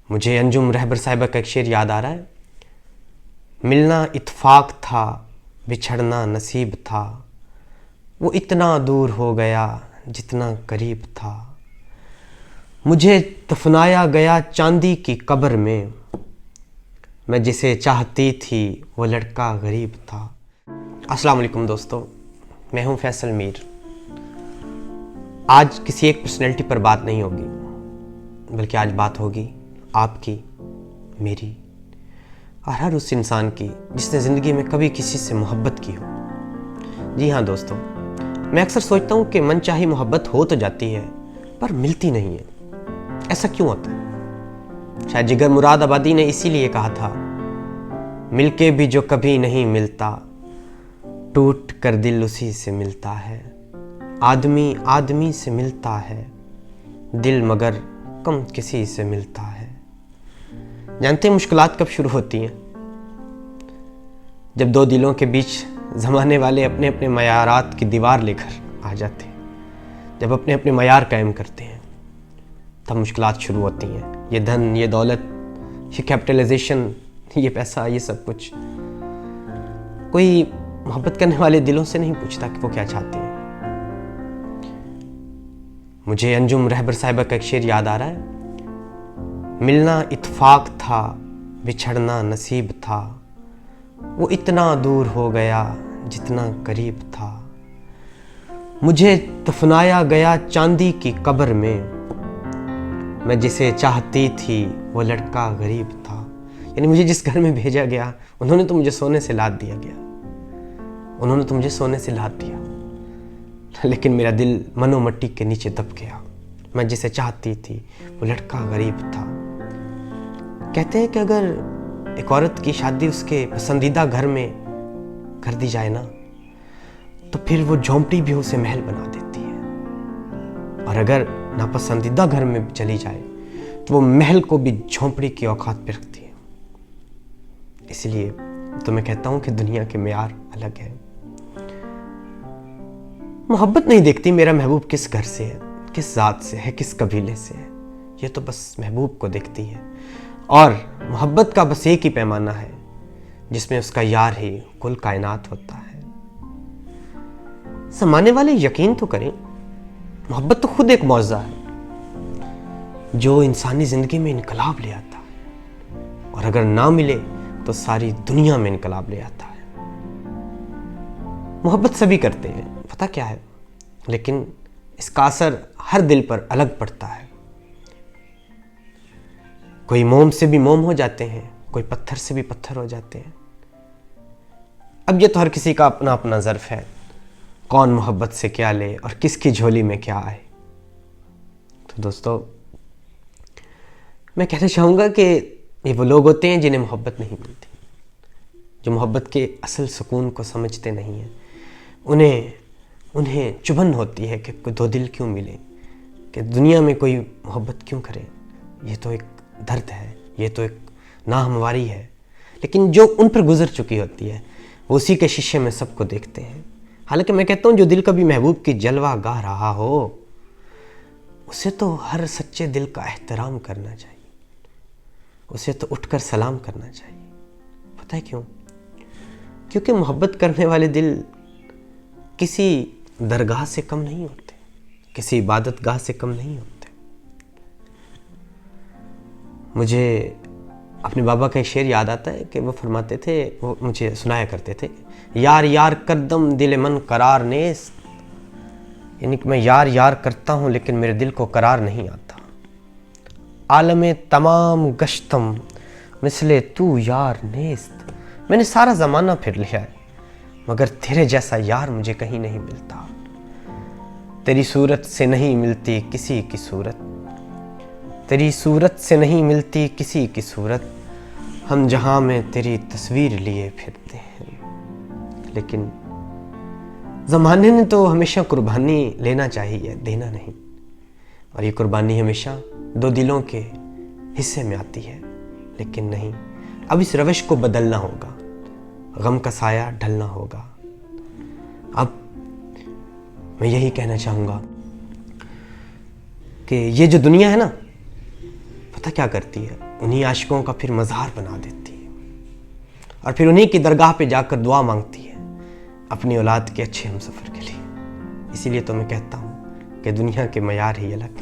मुझे अंजुम रहबर साहिबा का एक शेर याद आ रहा है। मिलना इत्फाक था, बिछड़ना नसीब था, वो इतना दूर हो गया जितना करीब था। मुझे दफनाया गया चांदी की कब्र में, मैं जिसे चाहती थी वो लड़का गरीब था। अस्सलाम वालेकुम दोस्तों, मैं हूं फैसल मीर। आज किसी एक पर्सनैलिटी पर बात नहीं होगी, बल्कि आज बात होगी आपकी, मेरी और हर उस इंसान की जिसने ज़िंदगी में कभी किसी से मोहब्बत की हो। जी हाँ दोस्तों, मैं अक्सर सोचता हूँ कि मनचाही मोहब्बत हो तो जाती है पर मिलती नहीं है। ऐसा क्यों होता है? शायद जिगर मुराद आबादी ने इसीलिए कहा था, मिलके भी जो कभी नहीं मिलता, टूट कर दिल उसी से मिलता है। आदमी आदमी से मिलता है, दिल मगर कम किसी से मिलता है। जानते हैं मुश्किलात कब शुरू होती हैं? जब दो दिलों के बीच ज़माने वाले अपने अपने मयारात की दीवार लेकर आ जाते हैं, जब अपने अपने मयार कायम करते हैं, तब मुश्किलात शुरू होती हैं। ये धन, ये दौलत, ये कैपिटलाइजेशन, ये पैसा, ये सब कुछ कोई मोहब्बत करने वाले दिलों से नहीं पूछता कि वो क्या चाहते हैं। मुझे अंजुम रहबर साहिबा का एक शेर याद आ रहा है। मिलना इत्फाक था, बिछड़ना नसीब था, वो इतना दूर हो गया जितना करीब था। मुझे दफनाया गया चांदी की कब्र में, मैं जिसे चाहती थी वो लड़का गरीब था। यानी मुझे जिस घर में भेजा गया, उन्होंने तो मुझे सोने से लाद दिया गया, उन्होंने तो मुझे सोने से लाद दिया, लेकिन मेरा दिल मनो मट्टी के नीचे दब गया। मैं जिसे चाहती थी वो लड़का गरीब था। कहते हैं कि अगर एक औरत की शादी उसके पसंदीदा घर में कर दी जाए ना, तो फिर वो झोंपड़ी भी उसे महल बना देती है, और अगर नापसंदीदा घर में चली जाए तो वो महल को भी झोंपड़ी की औकात पे रखती है। इसलिए तो मैं कहता हूं कि दुनिया के मेयार अलग है। मोहब्बत नहीं देखती मेरा महबूब किस घर से है, किस जात से है, किस कबीले से है। ये तो बस महबूब को देखती है, और मोहब्बत का बस एक ही पैमाना है जिसमें उसका यार ही कुल कायनात होता है। समाने वाले यकीन तो करें, मोहब्बत तो खुद एक मौज़ा है जो इंसानी जिंदगी में इनकलाब ले आता है, और अगर ना मिले तो सारी दुनिया में इनकलाब ले आता है। मोहब्बत सभी करते हैं, पता क्या है, लेकिन इसका असर हर दिल पर अलग पड़ता है। कोई मोम से भी मोम हो जाते हैं, कोई पत्थर से भी पत्थर हो जाते हैं। अब ये तो हर किसी का अपना अपना ज़र्फ है, कौन मोहब्बत से क्या ले और किसकी झोली में क्या आए। तो दोस्तों, मैं कहना चाहूँगा कि ये वो लोग होते हैं जिन्हें मोहब्बत नहीं मिलती, जो मोहब्बत के असल सुकून को समझते नहीं हैं। उन्हें चुभन होती है कि दो दिल क्यों मिले, कि दुनिया में कोई मोहब्बत क्यों करे। ये तो एक दर्द है, ये तो एक नाहमवारी है। लेकिन जो उन पर गुजर चुकी होती है, वो उसी के शीशे में सबको देखते हैं। हालांकि मैं कहता हूँ, जो दिल कभी महबूब की जलवा गा रहा हो, उसे तो हर सच्चे दिल का एहतराम करना चाहिए, उसे तो उठकर सलाम करना चाहिए। पता है क्यों? क्योंकि मोहब्बत करने वाले दिल किसी दरगाह से कम नहीं होते, किसी इबादत गाह से कम नहीं होते। मुझे अपने बाबा का एक शेर याद आता है कि वो फरमाते थे, वो मुझे सुनाया करते थे, यार यार करदम दिल मन करार नेस्त। यानी कि मैं यार यार करता हूँ लेकिन मेरे दिल को करार नहीं आता। आलमे तमाम गश्तम मिसले तू यार नेस्त। मैंने सारा ज़माना फिर लिया है, मगर तेरे जैसा यार मुझे कहीं नहीं मिलता। तेरी सूरत से नहीं मिलती किसी की सूरत, तेरी सूरत से नहीं मिलती किसी की सूरत। हम जहां में तेरी तस्वीर लिए फिरते हैं। लेकिन ज़माने ने तो हमेशा कुर्बानी लेना चाहिए, देना नहीं। और ये कुर्बानी हमेशा दो दिलों के हिस्से में आती है। लेकिन नहीं, अब इस रवश को बदलना होगा, गम का साया ढलना होगा। अब मैं यही कहना चाहूँगा कि ये जो दुनिया है ना, पता क्या करती है, उन्हीं आशिकों का फिर मज़ार बना देती है और फिर उन्हीं की दरगाह पे जाकर दुआ मांगती है अपनी औलाद के अच्छे हमसफ़र के लिए। इसीलिए तो मैं कहता हूँ कि दुनिया के मयार ही अलग